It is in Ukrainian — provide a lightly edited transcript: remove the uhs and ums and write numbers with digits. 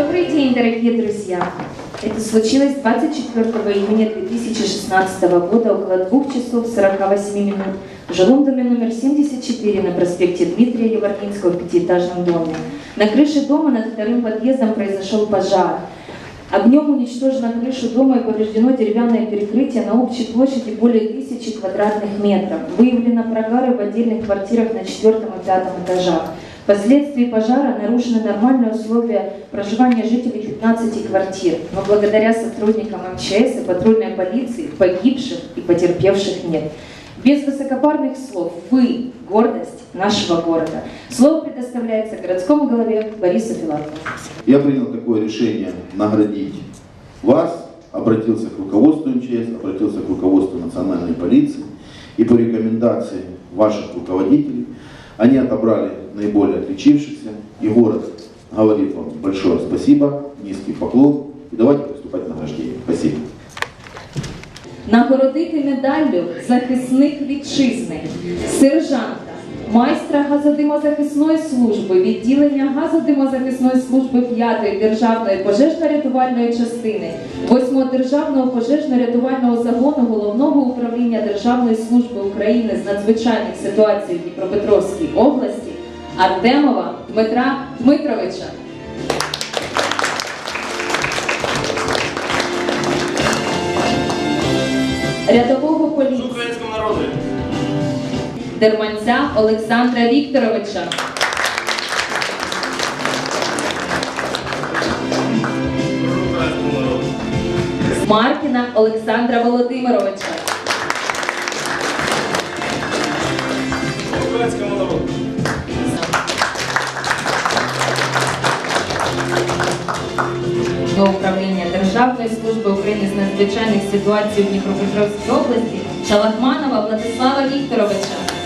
Добрый день, дорогие друзья! Это случилось 24 июня 2016 года около 2 часов 48 минут в жилом доме номер 74 на проспекте Дмитрия Еваргинского в пятиэтажном доме. На крыше дома над вторым подъездом произошел пожар. Огнем уничтожена крышу дома и повреждено деревянное перекрытие на общей площади более 1000 квадратных метров. Выявлено прогары в отдельных квартирах на 4-м и 5-м этажах. Впоследствии пожара нарушены нормальные условия проживания жителей 15 квартир, но благодаря сотрудникам МЧС и патрульной полиции погибших и потерпевших нет. Без высокопарных слов, вы – гордость нашего города. Слово предоставляется городскому голове Борису Филатову. Я принял такое решение наградить вас, обратился к руководству МЧС, обратился к руководству национальной полиции, и по рекомендации ваших руководителей они отобрали наиболее отличившихся, и город говорит вам большое спасибо, низкий поклон, и давайте приступать к награждению. Спасибо. Нагородити медаллю захисник вітчизни, сержанта, майстра газодимозахисної служби, відділення газодимозахисної служби 5-ї державної пожежно-рятувальної частини, 8-го державного пожежно-рятувального загону Головного управління Державної служби України з надзвичайних ситуацій в Дніпропетровській області Артемова Дмитра Дмитровича. Рядового поліції українському народу. Дерманця Олександра Вікторовича. Українському народу. Маркіна Олександра Володимировича. Українському народу. До управління Державної служби України з надзвичайних ситуацій у Дніпропетровській області Шалахманова Владислава Вікторовича.